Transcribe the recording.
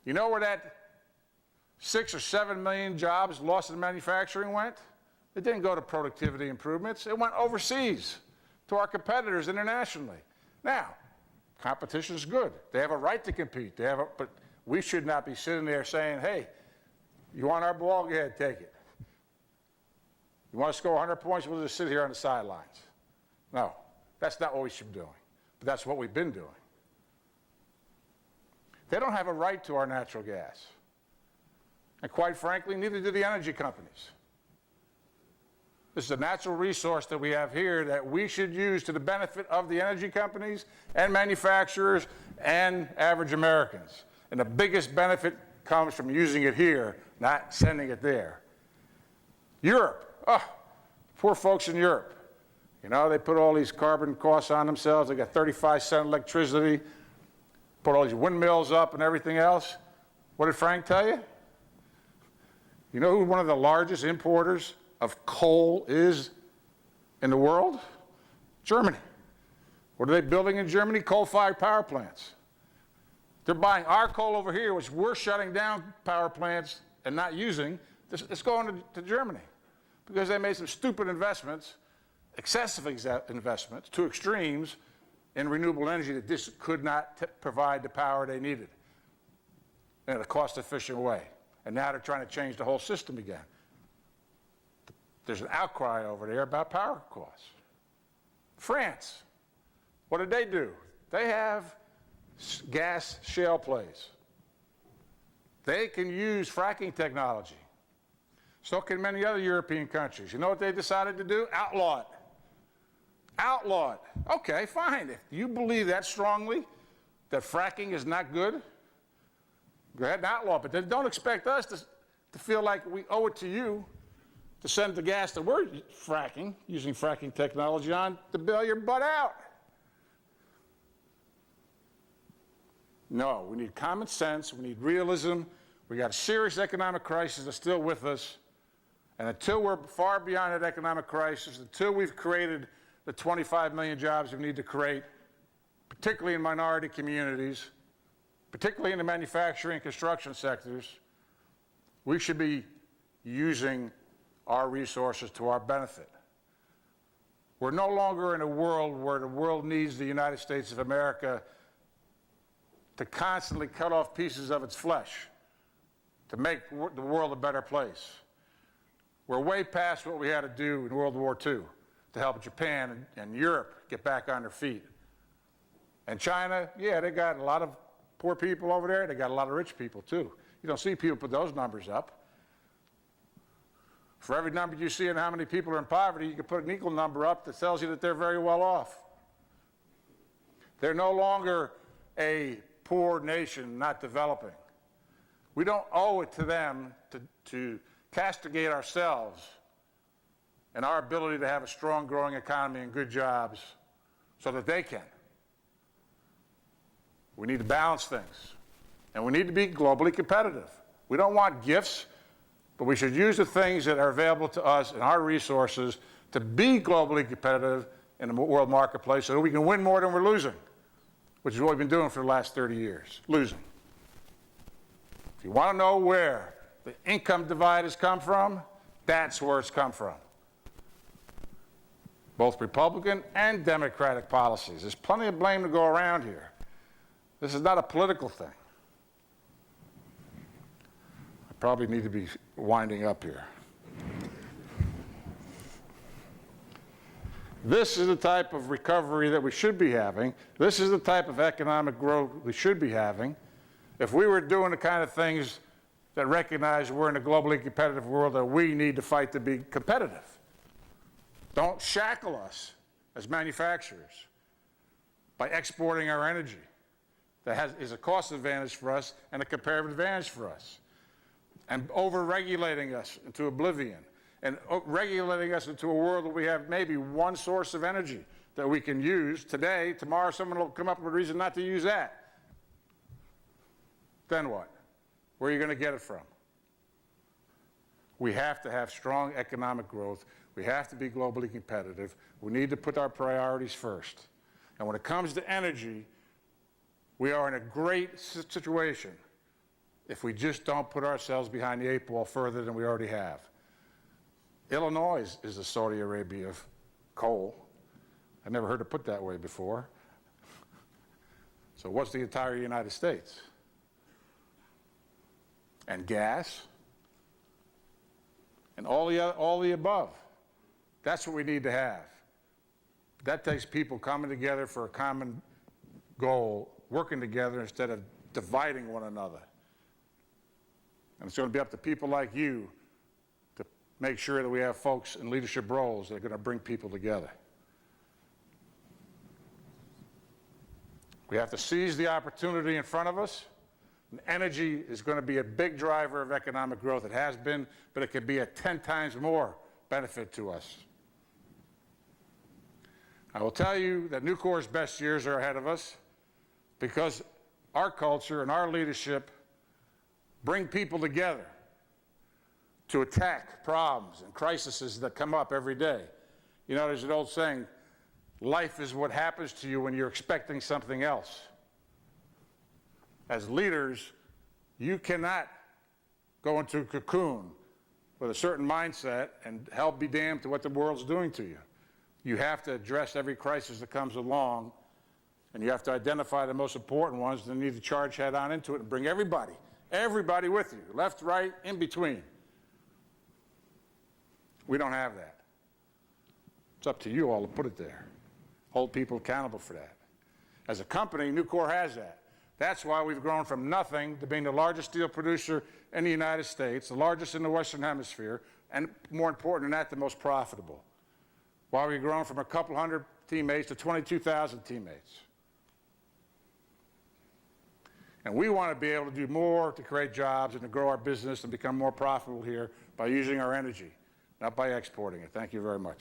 You know where that 6 or 7 million jobs lost in manufacturing went? It didn't go to productivity improvements. It went overseas to our competitors internationally. Now, competition is good. They have a right to compete. But we should not be sitting there saying, hey, you want our ball? Go ahead, take it. You want to score 100 points? We'll just sit here on the sidelines. No, that's not what we should be doing. But that's what we've been doing. They don't have a right to our natural gas. And quite frankly, neither do the energy companies. This is a natural resource that we have here that we should use to the benefit of the energy companies and manufacturers and average Americans. And the biggest benefit comes from using it here, not sending it there. Europe, poor folks in Europe. You know, they put all these carbon costs on themselves. They got 35-cent electricity, put all these windmills up and everything else. What did Frank tell you? You know who one of the largest importers of coal is in the world? Germany. What are they building in Germany? Coal-fired power plants. They're buying our coal over here, which we're shutting down power plants and not using. It's going to Germany because they made some stupid investments, excessive investments, to extremes in renewable energy that just could not provide the power they needed in a cost-efficient way. And now they're trying to change the whole system again. There's an outcry over there about power costs. France, what did they do? They have gas shale plays. They can use fracking technology. So can many other European countries. You know what they decided to do? Outlaw it. Outlaw it. Okay, fine. If you believe that strongly, that fracking is not good, go ahead and outlaw it. But then don't expect us to feel like we owe it to you to send the gas that we're fracking, using fracking technology on, to bail your butt out. No, we need common sense, we need realism, we got a serious economic crisis that's still with us, and until we're far beyond that economic crisis, until we've created the 25 million jobs we need to create, particularly in minority communities, particularly in the manufacturing and construction sectors, we should be using our resources to our benefit. We're no longer in a world where the world needs the United States of America to constantly cut off pieces of its flesh to make the world a better place. We're way past what we had to do in World War II to help Japan and Europe get back on their feet. And China, yeah, they got a lot of poor people over there. They got a lot of rich people, too. You don't see people put those numbers up. For every number you see on how many people are in poverty, you can put an equal number up that tells you that they're very well off. They're no longer a poor nation not developing. We don't owe it to them to castigate ourselves and our ability to have a strong, growing economy and good jobs so that they can. We need to balance things, and we need to be globally competitive. We don't want gifts, but we should use the things that are available to us and our resources to be globally competitive in the world marketplace so that we can win more than we're losing, which is what we've been doing for the last 30 years, losing. If you want to know where the income divide has come from, that's where it's come from. Both Republican and Democratic policies. There's plenty of blame to go around here. This is not a political thing. I probably need to be winding up here. This is the type of recovery that we should be having. This is the type of economic growth we should be having. If we were doing the kind of things that recognize we're in a globally competitive world, that we need to fight to be competitive. Don't shackle us as manufacturers by exporting our energy. That is a cost advantage for us and a comparative advantage for us. And over-regulating us into oblivion. And regulating us into a world where we have maybe one source of energy that we can use today. Tomorrow someone will come up with a reason not to use that. Then what? Where are you going to get it from? We have to have strong economic growth. We have to be globally competitive. We need to put our priorities first. And when it comes to energy, we are in a great situation if we just don't put ourselves behind the 8 ball further than we already have. Illinois is the Saudi Arabia of coal. I never heard it put that way before. So what's the entire United States? And gas? And all the above. That's what we need to have. That takes people coming together for a common goal, working together instead of dividing one another. And it's going to be up to people like you to make sure that we have folks in leadership roles that are going to bring people together. We have to seize the opportunity in front of us. And energy is going to be a big driver of economic growth. It has been, but it could be a 10 times more benefit to us. I will tell you that Nucor's best years are ahead of us because our culture and our leadership bring people together to attack problems and crises that come up every day. You know, there's an old saying, life is what happens to you when you're expecting something else. As leaders, you cannot go into a cocoon with a certain mindset and hell be damned to what the world's doing to you. You have to address every crisis that comes along, and you have to identify the most important ones, and you need to charge head on into it and bring everybody with you, left, right, in between. We don't have that. It's up to you all to put it there. Hold people accountable for that. As a company, Nucor has that. That's why we've grown from nothing to being the largest steel producer in the United States, the largest in the Western Hemisphere, and more important than that, the most profitable. Why we've grown from a couple hundred teammates to 22,000 teammates. And we want to be able to do more to create jobs and to grow our business and become more profitable here by using our energy, not by exporting it. Thank you very much.